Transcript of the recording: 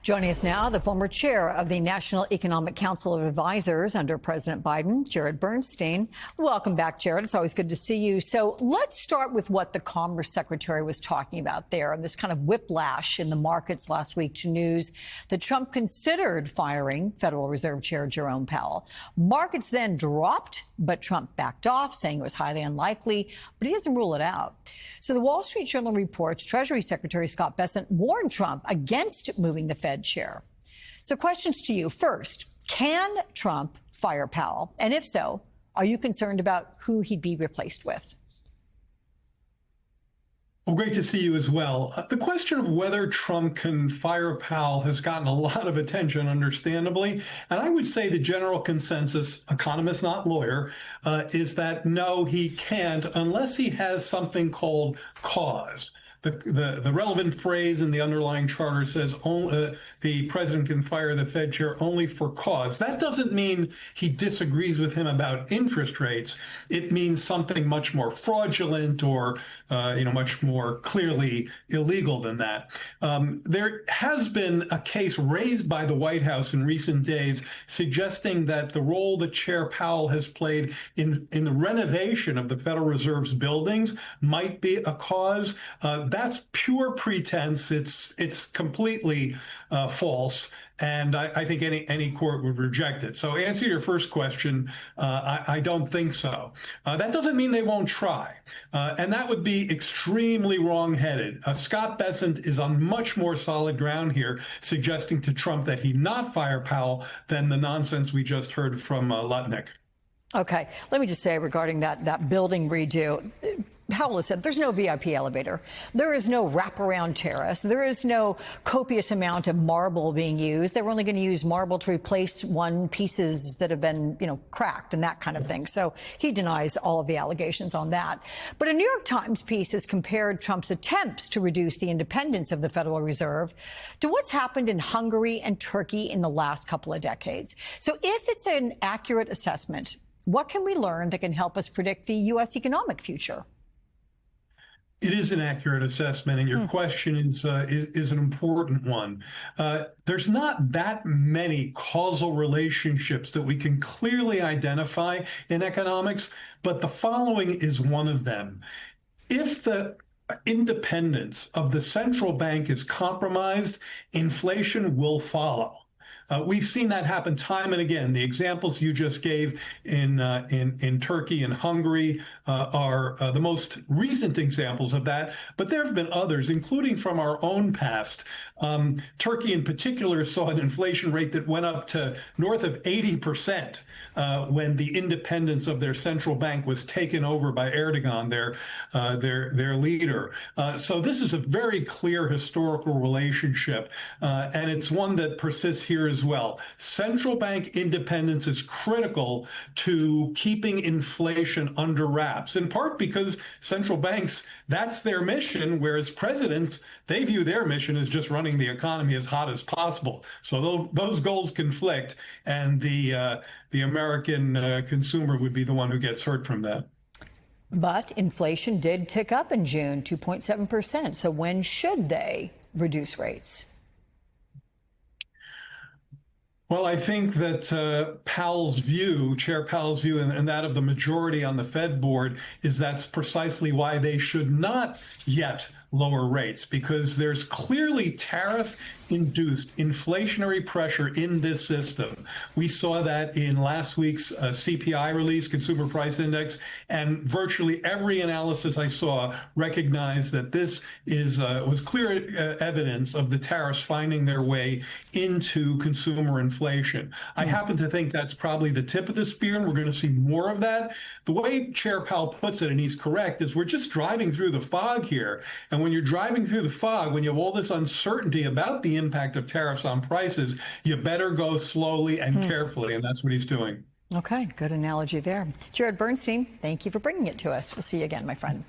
Joining us now, the former chair of the National Economic Council of Advisors under President Biden, Jared Bernstein. Welcome back, Jared. It's always good to see you. So let's start with what the Commerce Secretary was talking about there, and this kind of whiplash in the markets last week to news that Trump considered firing Federal Reserve Chair Jerome Powell. Markets then dropped, but Trump backed off, saying it was highly unlikely, but he doesn't rule it out. So the Wall Street Journal reports Treasury Secretary Scott Bessent warned Trump against moving the Fed chair. So questions to you. First, can Trump fire Powell? And if so, are you concerned about who he'd be replaced with? Well, great to see you as well. The question of whether Trump can fire Powell has gotten a lot of attention, understandably. And I would say the general consensus, economist, not lawyer, is that no, he can't unless he has something called cause. The relevant phrase in the underlying charter says the president can fire the Fed chair only for cause. That doesn't mean he disagrees with him about interest rates. It means something much more fraudulent or much more clearly illegal than that. There has been a case raised by the White House in recent days suggesting that the role that Chair Powell has played in the renovation of the Federal Reserve's buildings might be a cause. That's pure pretense. It's completely false, and I think any court would reject it. So, answer your first question, I don't think so. That doesn't mean they won't try, and that would be extremely wrong-headed. Scott Bessent is on much more solid ground here, suggesting to Trump that he not fire Powell than the nonsense we just heard from Lutnick. Okay, let me just say regarding that building redo. Powell has said there's no VIP elevator. There is no wraparound terrace. There is no copious amount of marble being used. They're only going to use marble to replace pieces that have been, cracked and that kind of thing. So he denies all of the allegations on that. But a New York Times piece has compared Trump's attempts to reduce the independence of the Federal Reserve to what's happened in Hungary and Turkey in the last couple of decades. So if it's an accurate assessment, what can we learn that can help us predict the U.S. economic future? It is an accurate assessment, and your question is an important one. There's not that many causal relationships that we can clearly identify in economics, but the following is one of them. If the independence of the central bank is compromised, inflation will follow. We've seen that happen time and again. The examples you just gave in Turkey and Hungary are the most recent examples of that, but there have been others, including from our own past. Turkey in particular saw an inflation rate that went up to north of 80% when the independence of their central bank was taken over by Erdogan, their leader. So this is a very clear historical relationship, and it's one that persists here as well. Central bank independence is critical to keeping inflation under wraps, in part because central banks, that's their mission, whereas presidents, they view their mission as just running the economy as hot as possible. So those goals conflict, and the American consumer would be the one who gets hurt from that. But inflation did tick up in June, 2.7%. So when should they reduce rates? Well, I think that Chair Powell's view, and that of the majority on the Fed board, is that's precisely why they should not yet lower rates, because there's clearly tariff-induced inflationary pressure in this system. We saw that in last week's CPI release, Consumer Price Index, and virtually every analysis I saw recognized that this was clear evidence of the tariffs finding their way into consumer inflation. I happen to think that's probably the tip of the spear, and we're going to see more of that. The way Chair Powell puts it, and he's correct, is we're just driving through the fog here. And when you're driving through the fog, when you have all this uncertainty about the impact of tariffs on prices, you better go slowly and carefully, and that's what he's doing. Okay, good analogy there. Jared Bernstein, thank you for bringing it to us. We'll see you again, my friend.